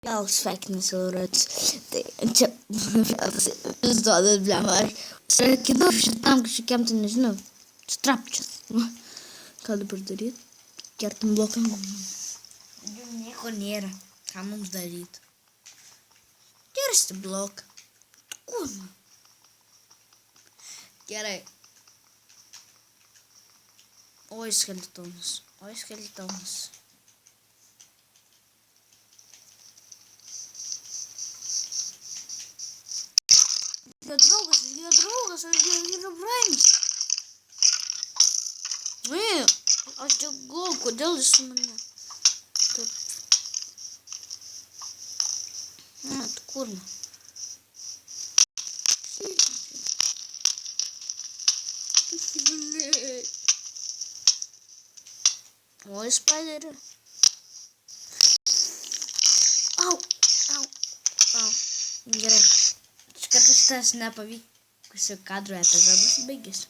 Gal sveikinasi Lauretis. Tai čia vis duodat blemą. Aš kinu šitam kažkokiam, tai nežinau. Strapčias. Ką dabar daryti? Kertam bloką. Nieko nėra. Ką mums daryti? Kirsti bloką. Kur man? Gerai. Oi, skeletonas. Oi, skeletonas. Aš jo draugas, aš jo brainis. Aš dėgau, kodėl jis su mane? Taip. Tai kur man? Oi, spiderį. Au. Gerai. Iš karto šitas nepavykusių kadrų epizodas baigėsi.